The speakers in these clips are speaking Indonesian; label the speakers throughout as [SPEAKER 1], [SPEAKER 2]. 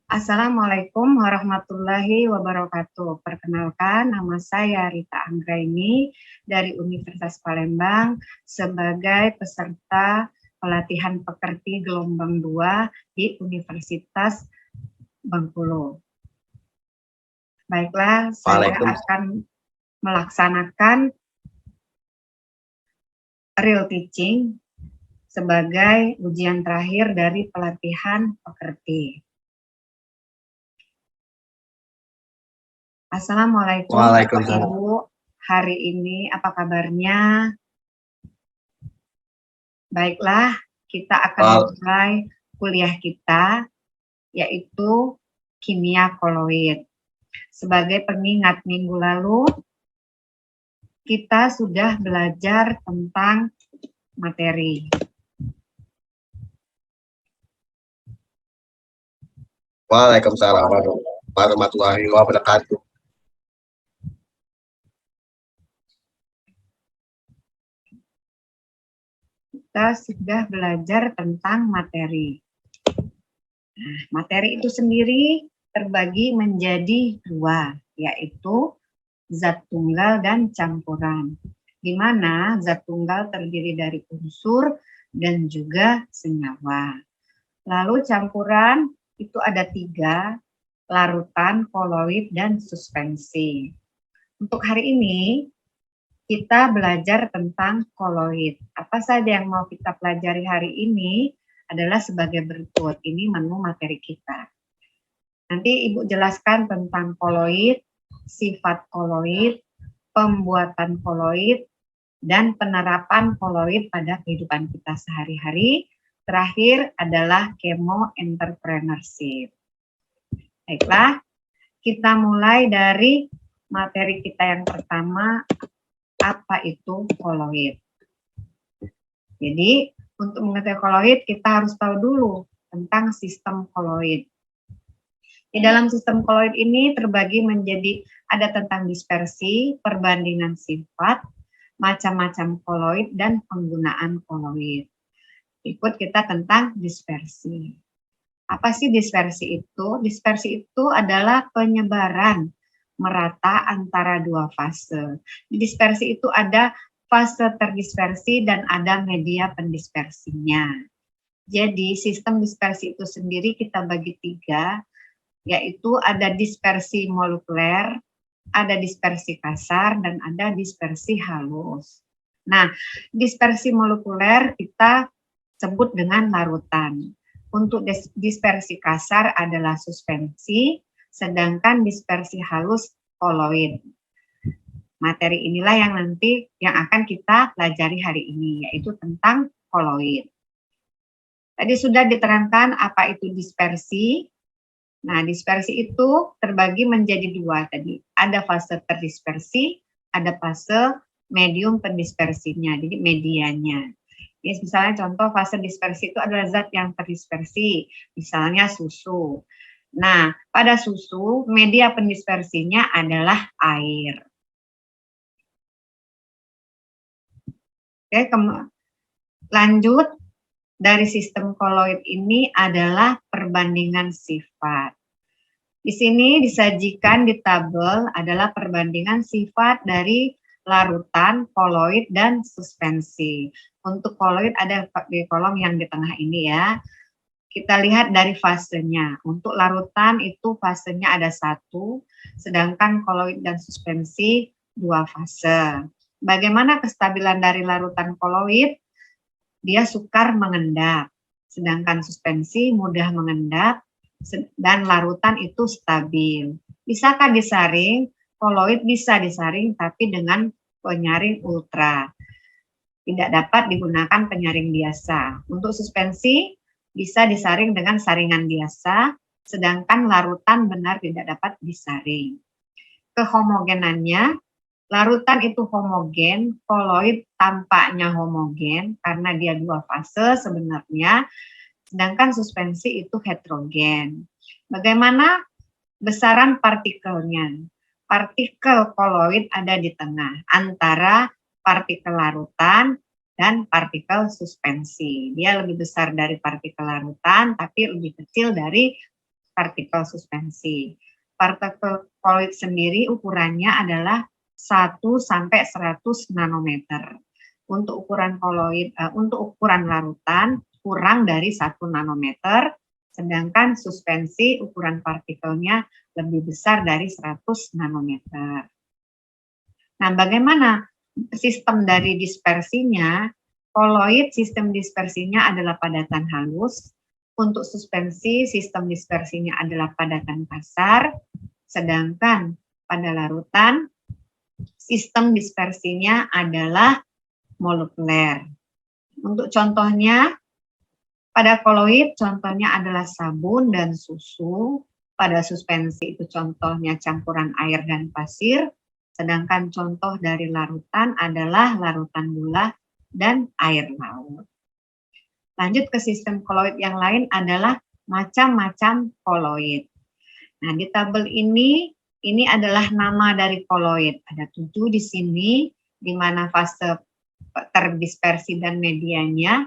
[SPEAKER 1] Assalamualaikum warahmatullahi wabarakatuh. Perkenalkan, nama saya Rita Anggraini dari Universitas Palembang sebagai peserta pelatihan pekerti gelombang 2 di Universitas Bengkulu. Baiklah, saya akan melaksanakan real teaching sebagai ujian terakhir dari pelatihan pekerti. Assalamualaikum Bapak Ibu, hari ini apa kabarnya? Baiklah, kita akan mulai kuliah kita, yaitu kimia koloid. Sebagai pengingat minggu lalu, kita sudah belajar tentang materi.
[SPEAKER 2] Waalaikumsalam warahmatullahi wabarakatuh.
[SPEAKER 1] Kita sudah belajar tentang materi. Nah, materi itu sendiri terbagi menjadi dua, yaitu zat tunggal dan campuran. Di mana zat tunggal terdiri dari unsur dan juga senyawa. Lalu campuran itu ada 3, larutan, koloid, dan suspensi. Untuk hari ini, kita belajar tentang koloid. Apa saja yang mau kita pelajari hari ini adalah sebagai berikut. Ini menu materi kita. Nanti Ibu jelaskan tentang koloid, sifat koloid, pembuatan koloid, dan penerapan koloid pada kehidupan kita sehari-hari. Terakhir adalah chemo entrepreneurship. Baiklah, kita mulai dari materi kita yang pertama, apa itu koloid. Jadi, untuk mengetahui koloid, kita harus tahu dulu tentang sistem koloid. Di dalam sistem koloid ini terbagi menjadi ada tentang dispersi, perbandingan sifat, macam-macam koloid, dan penggunaan koloid. Ikut kita tentang dispersi. Apa sih dispersi itu? Dispersi itu adalah penyebaran merata antara dua fase. Di dispersi itu ada fase terdispersi dan ada media pendispersinya. Jadi sistem dispersi itu sendiri kita bagi 3, yaitu ada dispersi molekuler, ada dispersi kasar, dan ada dispersi halus. Nah, dispersi molekuler kita sebut dengan larutan. Untuk dispersi kasar adalah suspensi, sedangkan dispersi halus koloid. Materi inilah yang nanti yang akan kita pelajari hari ini, yaitu tentang koloid. Tadi sudah diterangkan apa itu dispersi. Nah, dispersi itu terbagi menjadi 2 tadi. Ada fase terdispersi, ada fase medium pendispersinya, jadi medianya. Ya, misalnya contoh fase dispersi itu adalah zat yang terdispersi, misalnya susu. Nah, pada susu, media pendispersinya adalah air. Oke, lanjut, dari sistem koloid ini adalah perbandingan sifat. Di sini disajikan di tabel adalah perbandingan sifat dari larutan, koloid, dan suspensi. Untuk koloid ada di kolom yang di tengah ini ya. Kita lihat dari fasenya. Untuk larutan itu fasenya ada 1, sedangkan koloid dan suspensi 2 fase. Bagaimana kestabilan dari larutan koloid? Dia sukar mengendap, sedangkan suspensi mudah mengendap, dan larutan itu stabil. Bisakah disaring? Koloid bisa disaring, tapi dengan penyaring ultra. Tidak dapat digunakan penyaring biasa. Untuk suspensi, bisa disaring dengan saringan biasa, sedangkan larutan benar tidak dapat disaring. Kehomogenannya, larutan itu homogen, koloid tampaknya homogen karena dia 2 fase sebenarnya, sedangkan suspensi itu heterogen. Bagaimana besaran partikelnya? Partikel koloid ada di tengah antara partikel larutan dan partikel suspensi. Dia lebih besar dari partikel larutan, tapi lebih kecil dari partikel suspensi. Partikel koloid sendiri ukurannya adalah 1 sampai 100 nanometer. Untuk ukuran koloid, untuk ukuran larutan kurang dari 1 nanometer, sedangkan suspensi ukuran partikelnya lebih besar dari 100 nanometer. Nah, bagaimana sistem dari dispersinya? Koloid sistem dispersinya adalah padatan halus. Untuk suspensi sistem dispersinya adalah padatan kasar. Sedangkan pada larutan sistem dispersinya adalah molekuler. Untuk contohnya, pada koloid contohnya adalah sabun dan susu. Pada suspensi itu contohnya campuran air dan pasir. Sedangkan contoh dari larutan adalah larutan gula dan air laut. Lanjut ke sistem koloid yang lain adalah macam-macam koloid. Nah, di tabel ini adalah nama dari koloid. Ada 7 di sini, di mana fase terdispersi dan medianya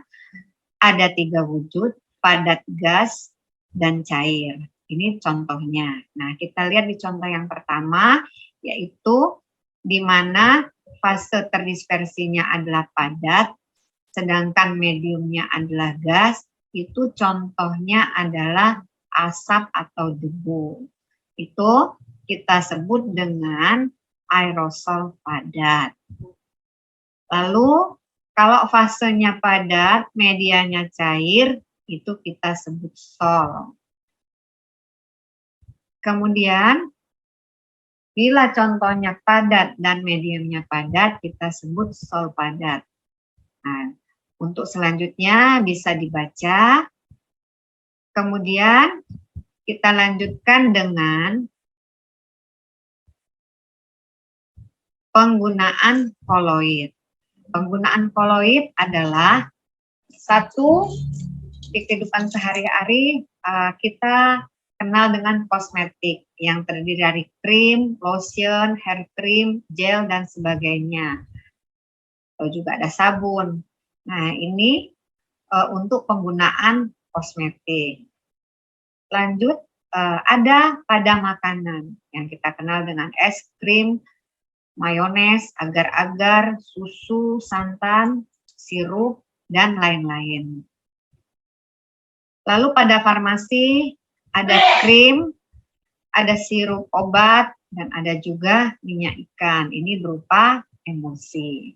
[SPEAKER 1] ada 3 wujud, padat, gas, dan cair. Ini contohnya. Nah, kita lihat di contoh yang pertama, yaitu di mana fase terdispersinya adalah padat, sedangkan mediumnya adalah gas. Itu contohnya adalah asap atau debu. Itu kita sebut dengan aerosol padat. Lalu kalau fasenya padat, medianya cair, itu kita sebut sol. Kemudian, bila contohnya padat dan mediumnya padat, kita sebut sol padat. Nah, untuk selanjutnya bisa dibaca. Kemudian, kita lanjutkan dengan penggunaan koloid. Penggunaan koloid adalah satu, di kehidupan sehari-hari kita kenal dengan kosmetik yang terdiri dari krim, lotion, hair cream, gel, dan sebagainya. Atau juga ada sabun. Nah, ini untuk penggunaan kosmetik. Lanjut, ada pada makanan yang kita kenal dengan es krim, mayones, agar-agar, susu, santan, sirup, dan lain-lain. Lalu pada farmasi ada krim, ada sirup obat, dan ada juga minyak ikan. Ini berupa emulsi.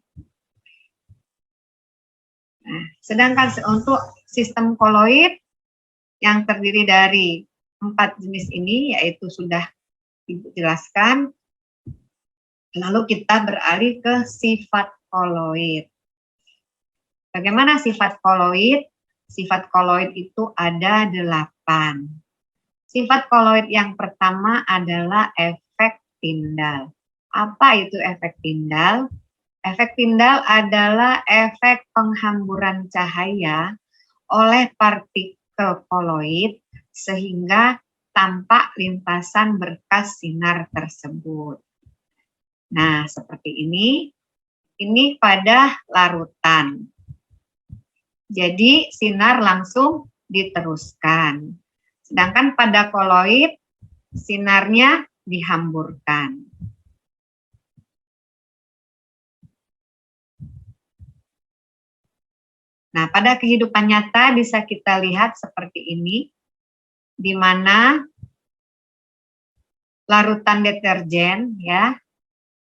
[SPEAKER 1] Nah, sedangkan untuk sistem koloid yang terdiri dari 4 jenis ini, yaitu sudah dijelaskan. Lalu kita beralih ke sifat koloid. Bagaimana sifat koloid? Sifat koloid itu ada 8. Sifat koloid yang pertama adalah efek tindal. Apa itu efek tindal? Efek tindal adalah efek penghamburan cahaya oleh partikel koloid sehingga tampak lintasan berkas sinar tersebut. Nah, seperti ini. Ini pada larutan. Jadi, sinar langsung diteruskan. Sedangkan pada koloid, sinarnya dihamburkan. Nah, pada kehidupan nyata bisa kita lihat seperti ini, di mana larutan deterjen ya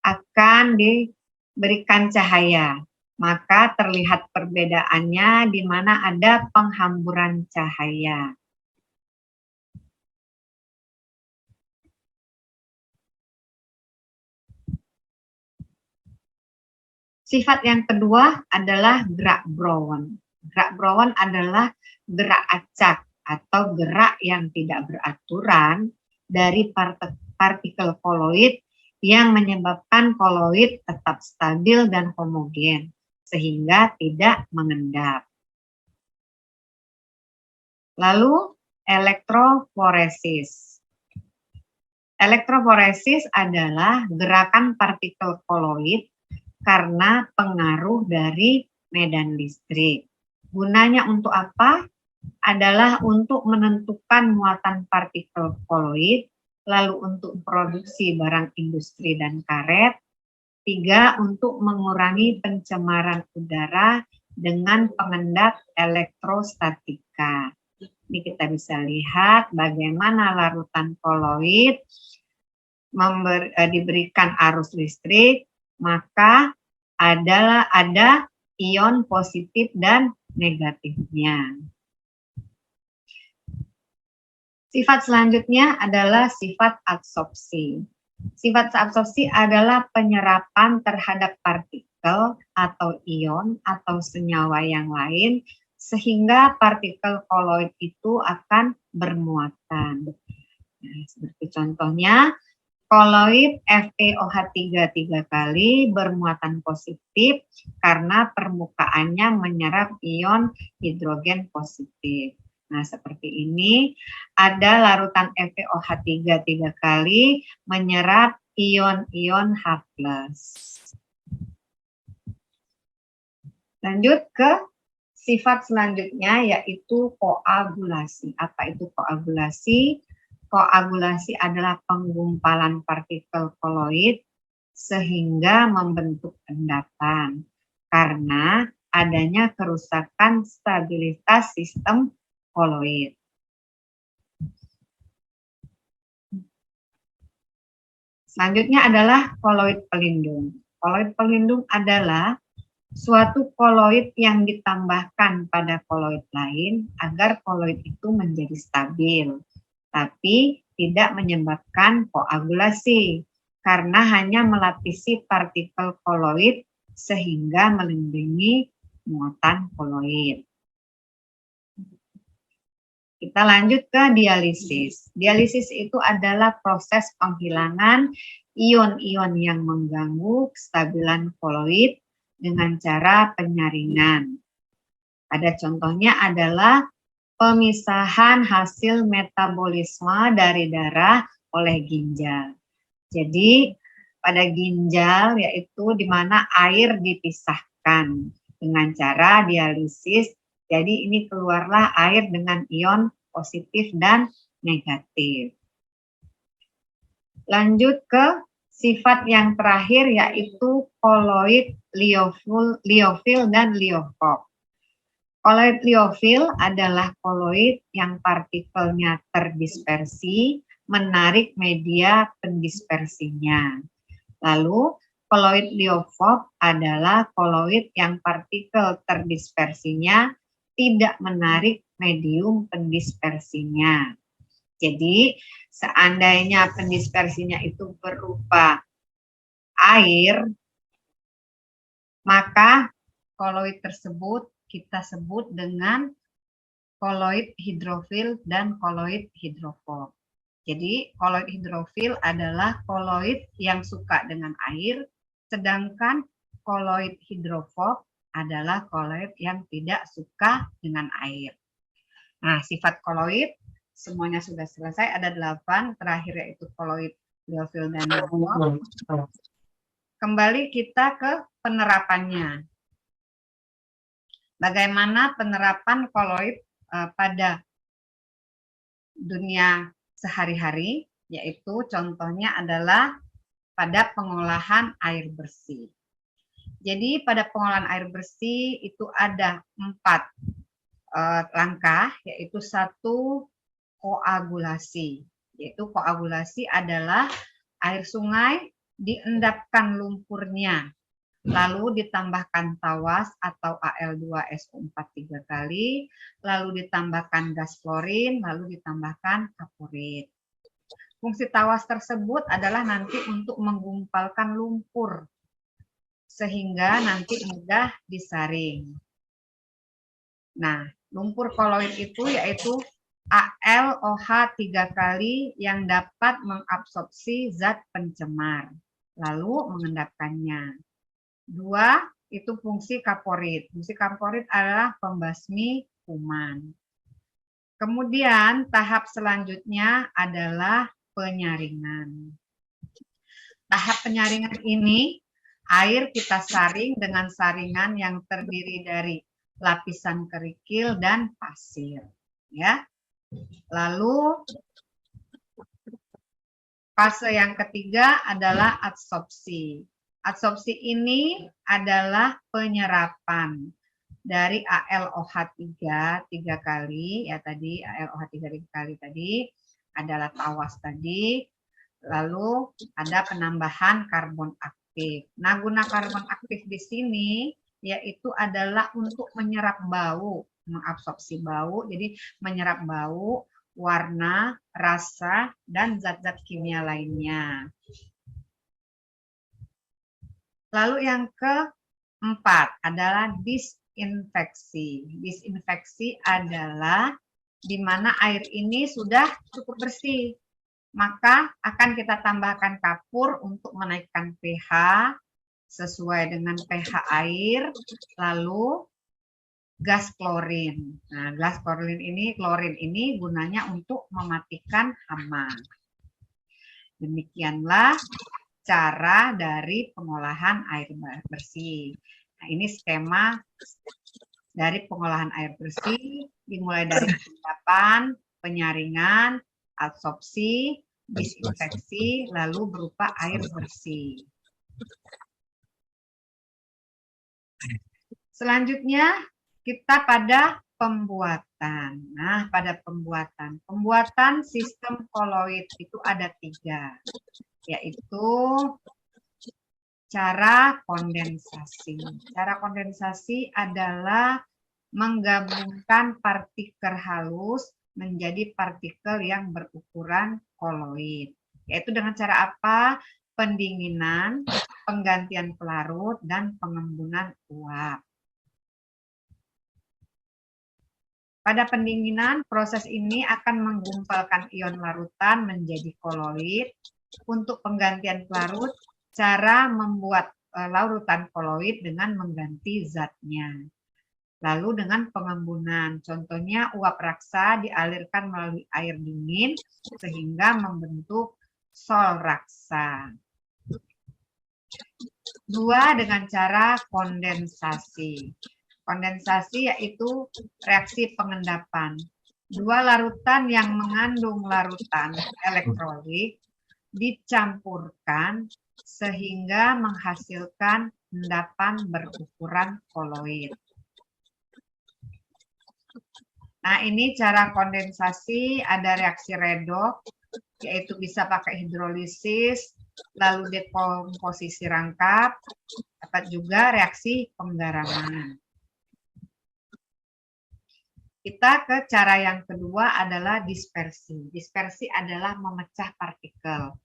[SPEAKER 1] akan diberikan cahaya. Maka terlihat perbedaannya di mana ada penghamburan cahaya. Sifat yang kedua adalah gerak Brown. Gerak Brown adalah gerak acak atau gerak yang tidak beraturan dari partikel koloid yang menyebabkan koloid tetap stabil dan homogen sehingga tidak mengendap. Lalu elektroforesis. Elektroforesis adalah gerakan partikel koloid karena pengaruh dari medan listrik. Gunanya untuk apa? adalah untuk menentukan muatan partikel koloid, lalu untuk produksi barang industri dan karet. 3, untuk mengurangi pencemaran udara dengan pengendap elektrostatika. Ini kita bisa lihat bagaimana larutan koloid diberikan arus listrik, maka ada ion positif dan negatifnya. Sifat selanjutnya adalah sifat absorpsi. Sifat absorpsi adalah penyerapan terhadap partikel atau ion atau senyawa yang lain sehingga partikel koloid itu akan bermuatan. Nah, seperti contohnya, koloid FeOH3 3 kali bermuatan positif karena permukaannya menyerap ion hidrogen positif. Nah, seperti ini ada larutan FeOH3 3 kali menyerap ion-ion H+. Lanjut ke sifat selanjutnya yaitu koagulasi. Apa itu koagulasi? Koagulasi adalah penggumpalan partikel koloid sehingga membentuk endapan karena adanya kerusakan stabilitas sistem koloid. Selanjutnya adalah koloid pelindung. Koloid pelindung adalah suatu koloid yang ditambahkan pada koloid lain agar koloid itu menjadi stabil, tapi tidak menyebabkan koagulasi karena hanya melapisi partikel koloid sehingga melindungi muatan koloid. Kita lanjut ke dialisis. Dialisis itu adalah proses penghilangan ion-ion yang mengganggu kestabilan koloid dengan cara penyaringan. Pada contohnya adalah pemisahan hasil metabolisme dari darah oleh ginjal. Jadi pada ginjal yaitu di mana air dipisahkan dengan cara dialisis. Jadi ini keluarlah air dengan ion positif dan negatif. Lanjut ke sifat yang terakhir yaitu koloid liofil dan liofob. Koloid liofil adalah koloid yang partikelnya terdispersi, menarik media pendispersinya. Lalu koloid liofob adalah koloid yang partikel terdispersinya tidak menarik medium pendispersinya. Jadi seandainya pendispersinya itu berupa air, maka koloid tersebut kita sebut dengan koloid hidrofil dan koloid hidrofob. Jadi koloid hidrofil adalah koloid yang suka dengan air, sedangkan koloid hidrofob adalah koloid yang tidak suka dengan air. Nah, sifat koloid semuanya sudah selesai, ada 8, terakhir yaitu koloid liofil dan liofob. Kembali kita ke penerapannya. Bagaimana penerapan koloid pada dunia sehari-hari, yaitu contohnya adalah pada pengolahan air bersih. Jadi pada pengolahan air bersih itu ada 4 langkah, yaitu 1 koagulasi. Yaitu koagulasi adalah air sungai diendapkan lumpurnya, lalu ditambahkan tawas atau Al2SO4 3 kali, lalu ditambahkan gas klorin, lalu ditambahkan kaporit. Fungsi tawas tersebut adalah nanti untuk menggumpalkan lumpur sehingga nanti mudah disaring. Nah, lumpur koloid itu yaitu AlOH 3 kali yang dapat mengabsorpsi zat pencemar, lalu mengendapkannya. 2, itu fungsi kaporit. Fungsi kaporit adalah pembasmi kuman. Kemudian tahap selanjutnya adalah penyaringan. Tahap penyaringan ini, air kita saring dengan saringan yang terdiri dari lapisan kerikil, dan pasir. Ya. Lalu fase yang ketiga adalah adsorpsi. Adsorpsi ini adalah penyerapan dari ALOH3 3 kali, ya tadi ALOH3 3 kali tadi adalah tawas tadi, lalu ada penambahan karbon aktif. Nah, guna karbon aktif di sini yaitu adalah untuk menyerap bau, mengabsorpsi bau, jadi menyerap bau, warna, rasa, dan zat-zat kimia lainnya. Lalu yang keempat adalah disinfeksi. Disinfeksi adalah di mana air ini sudah cukup bersih. Maka akan kita tambahkan kapur untuk menaikkan pH sesuai dengan pH air, lalu gas klorin. Nah, gas klorin ini gunanya untuk mematikan hama. Demikianlah cara dari pengolahan air bersih. Nah, ini skema dari pengolahan air bersih, dimulai dari pengendapan, penyaringan, adsorpsi, disinfeksi, lalu berupa air bersih. Selanjutnya, kita pada pembuatan. Nah, pada pembuatan sistem koloid itu ada 3, yaitu cara kondensasi. Cara kondensasi adalah menggabungkan partikel halus menjadi partikel yang berukuran koloid. Yaitu dengan cara apa? Pendinginan, penggantian pelarut, dan pengembunan uap. Pada pendinginan, proses ini akan menggumpalkan ion larutan menjadi koloid. Untuk penggantian pelarut, cara membuat larutan koloid dengan mengganti zatnya. Lalu dengan pengembunan, contohnya uap raksa dialirkan melalui air dingin sehingga membentuk sol raksa. 2, dengan cara kondensasi. Kondensasi yaitu reaksi pengendapan. 2 larutan yang mengandung larutan elektrolit dicampurkan sehingga menghasilkan endapan berukuran koloid. Nah, ini cara kondensasi, ada reaksi redoks, yaitu bisa pakai hidrolisis, lalu dekomposisi rangkap, dapat juga reaksi penggaraman. Kita ke cara yang kedua adalah dispersi. Dispersi adalah memecah partikel,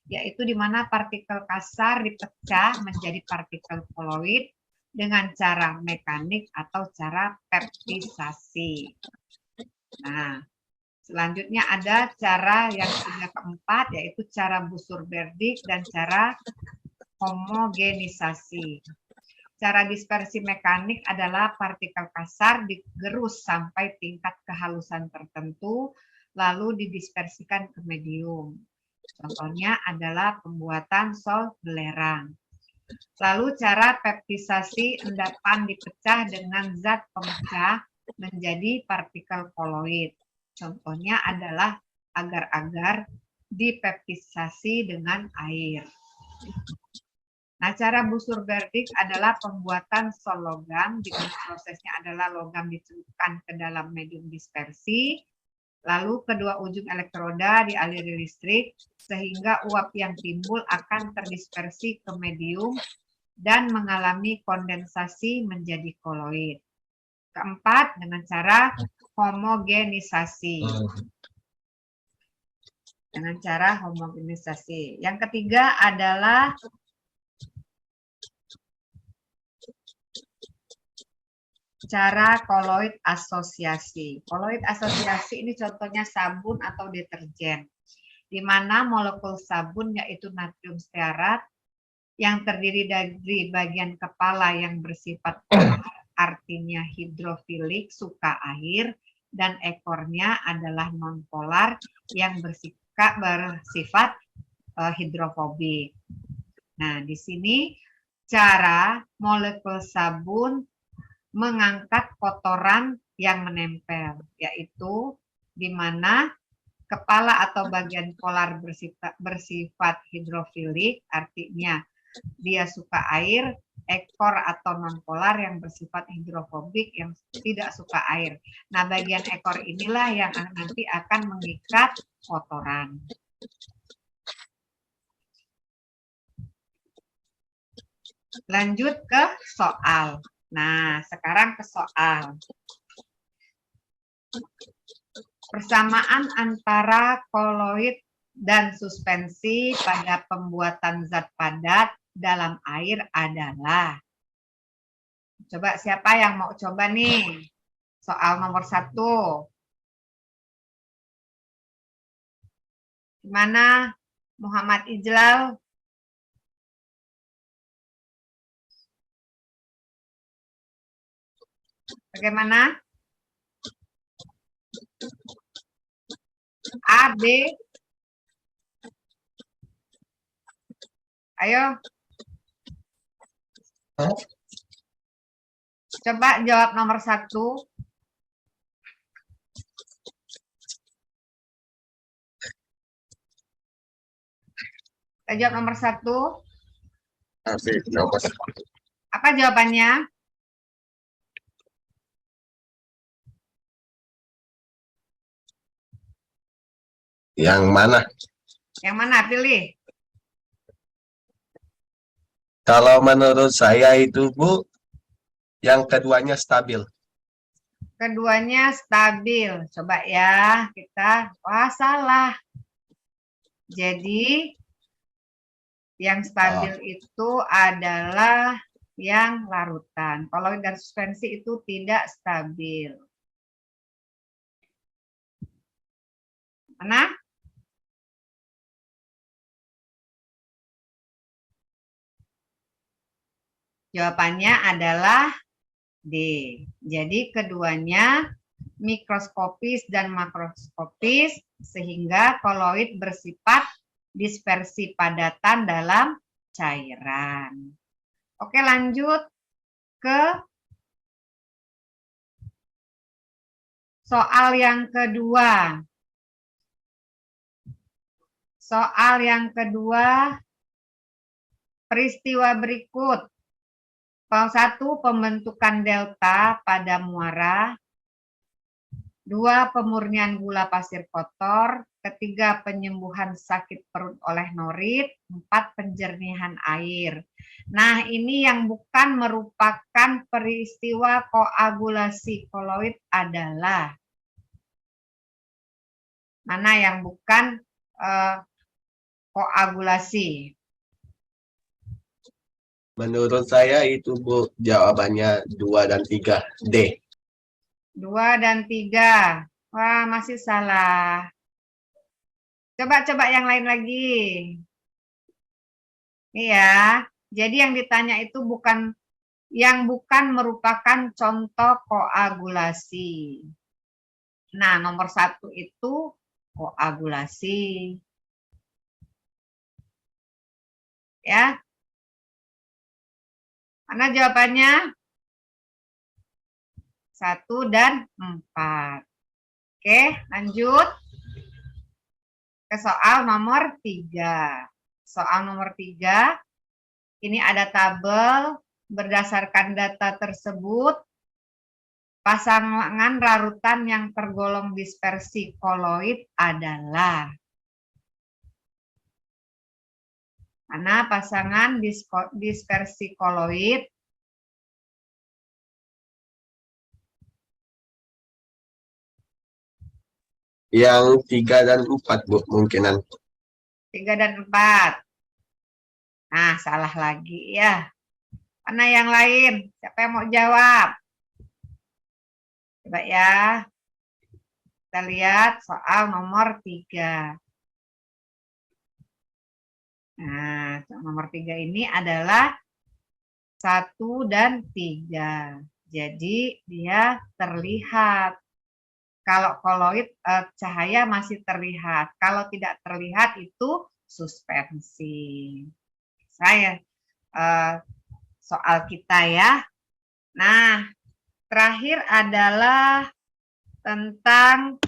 [SPEAKER 1] yaitu di mana partikel kasar dipecah menjadi partikel koloid dengan cara mekanik atau cara peptisasi. Nah, selanjutnya ada cara yang keempat, yaitu cara Bussur-Berdig dan cara homogenisasi. Cara dispersi mekanik adalah partikel kasar digerus sampai tingkat kehalusan tertentu, lalu didispersikan ke medium. Contohnya adalah pembuatan sol belerang. Lalu cara peptisasi, endapan dipecah dengan zat pemecah menjadi partikel koloid. Contohnya adalah agar-agar dipeptisasi dengan air. Nah, cara Bussur-Berdig adalah pembuatan sol logam, di mana prosesnya adalah logam dicelupkan ke dalam medium dispersi, lalu kedua ujung elektroda dialiri listrik, sehingga uap yang timbul akan terdispersi ke medium dan mengalami kondensasi menjadi koloid. Keempat, dengan cara homogenisasi. Dengan cara homogenisasi. Yang ketiga adalah cara koloid asosiasi. Koloid asosiasi ini contohnya sabun atau deterjen, di mana molekul sabun yaitu natrium stearat yang terdiri dari bagian kepala yang bersifat polar, artinya hidrofilik, suka air, dan ekornya adalah nonpolar yang bersifat hidrofobik. Nah, di sini cara molekul sabun mengangkat kotoran yang menempel, yaitu di mana kepala atau bagian polar bersifat hidrofilik, artinya dia suka air, ekor atau non-polar yang bersifat hidrofobik yang tidak suka air. Nah, bagian ekor inilah yang nanti akan mengikat kotoran. Lanjut ke soal. Nah, sekarang ke soal. Persamaan antara koloid dan suspensi pada pembuatan zat padat dalam air adalah. Coba siapa yang mau coba nih? Soal nomor 1. Gimana Muhammad Ijlal? Bagaimana? A, B. Ayo. Coba jawab nomor 1. Kita jawab nomor 1. Apa jawabannya?
[SPEAKER 2] Yang mana?
[SPEAKER 1] Yang mana? Pilih.
[SPEAKER 2] Kalau menurut saya itu, Bu, yang keduanya stabil.
[SPEAKER 1] Keduanya stabil. Coba ya, kita. Wah, salah. Jadi, yang stabil itu adalah yang larutan. Koloid dan suspensi itu tidak stabil. Mana? Jawabannya adalah D. Jadi keduanya mikroskopis dan makroskopis sehingga koloid bersifat dispersi padatan dalam cairan. Oke, lanjut ke soal yang kedua. Soal yang kedua, peristiwa berikut. 1. Pembentukan delta pada muara. 2. Pemurnian gula pasir kotor. 3. Penyembuhan sakit perut oleh norit. 4. Penjernihan air. Nah, ini yang bukan merupakan peristiwa koagulasi koloid adalah. Mana yang bukan koagulasi?
[SPEAKER 2] Menurut saya itu, Bu, jawabannya 2 dan 3. D.
[SPEAKER 1] 2 dan 3. Wah, masih salah. Coba-coba yang lain lagi. Nih ya. Jadi yang ditanya itu bukan merupakan contoh koagulasi. Nah, nomor 1 itu koagulasi. Ya. Mana jawabannya? 1 dan 4. Oke, lanjut ke soal nomor 3. Soal nomor 3, ini ada tabel. Berdasarkan data tersebut, pasangan larutan yang tergolong dispersi koloid adalah. Mana pasangan dispersi koloid?
[SPEAKER 2] Yang 3 dan 4, Bu, kemungkinan.
[SPEAKER 1] 3 dan 4. Nah, salah lagi ya. Mana yang lain? Siapa yang mau jawab? Coba ya. Kita lihat soal nomor 3. Nah, nomor 3 ini adalah 1 dan 3. Jadi dia terlihat. Kalau koloid cahaya masih terlihat. Kalau tidak terlihat itu suspensi. Saya soal kita ya. Nah, Terakhir adalah tentang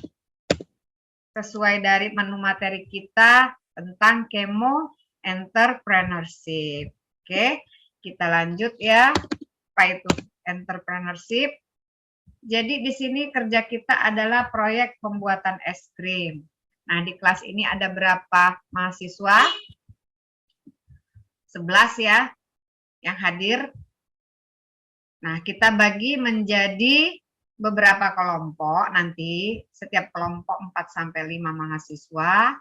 [SPEAKER 1] sesuai dari menu materi kita tentang Kemo Entrepreneurship. Oke, kita lanjut ya. Apa itu entrepreneurship? Jadi di sini kerja kita adalah proyek pembuatan es krim. Nah, di kelas ini ada berapa mahasiswa? 11 ya yang hadir. Nah, kita bagi menjadi beberapa kelompok. Nanti setiap kelompok 4 sampai 5 mahasiswa.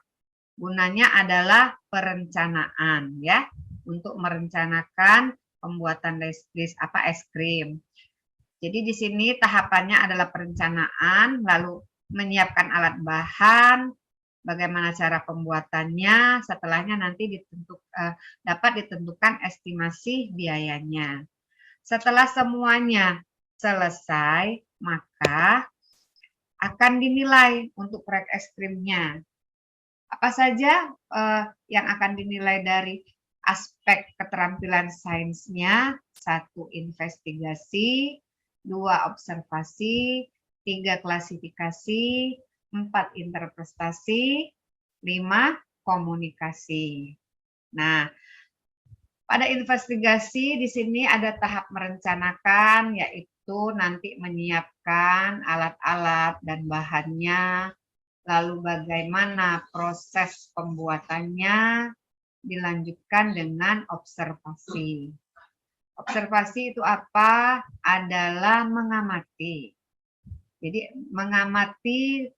[SPEAKER 1] Gunanya adalah perencanaan ya, untuk merencanakan pembuatan es krim. Jadi di sini tahapannya adalah perencanaan, lalu menyiapkan alat bahan, bagaimana cara pembuatannya, setelahnya nanti dapat ditentukan estimasi biayanya. Setelah semuanya selesai, maka akan dinilai untuk proyek es krimnya. Apa saja yang akan dinilai dari aspek keterampilan sainsnya? 1. Investigasi, 2. Observasi, 3. Klasifikasi, 4. Interpretasi, 5. Komunikasi. Nah, pada investigasi di sini ada tahap merencanakan, yaitu nanti menyiapkan alat-alat dan bahannya, lalu bagaimana proses pembuatannya, dilanjutkan dengan observasi. Observasi itu apa? Adalah mengamati. Jadi mengamati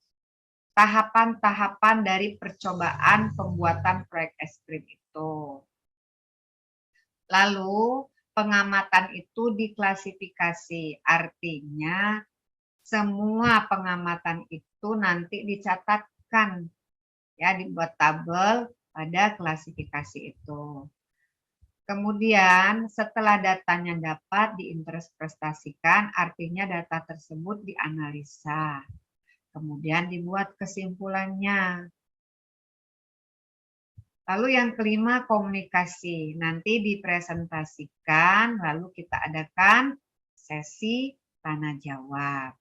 [SPEAKER 1] tahapan-tahapan dari percobaan pembuatan proyek es krim itu. Lalu pengamatan itu diklasifikasi, artinya semua pengamatan itu nanti dicatatkan, ya, dibuat tabel pada klasifikasi itu. Kemudian setelah datanya dapat diinterpretasikan, artinya data tersebut dianalisa. Kemudian dibuat kesimpulannya. Lalu yang kelima, komunikasi. Nanti dipresentasikan, lalu kita adakan sesi tanya jawab.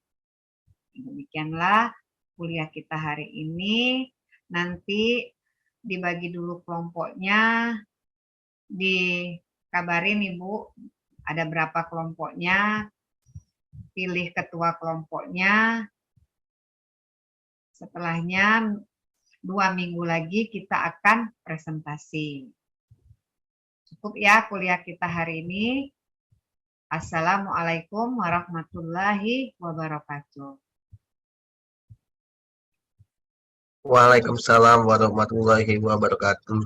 [SPEAKER 1] Demikianlah kuliah kita hari ini. Nanti dibagi dulu kelompoknya, dikabarin Ibu ada berapa kelompoknya, pilih ketua kelompoknya. Setelahnya 2 minggu lagi kita akan presentasi. Cukup ya kuliah kita hari ini. Assalamualaikum warahmatullahi wabarakatuh.
[SPEAKER 2] Waalaikumsalam warahmatullahi wabarakatuh.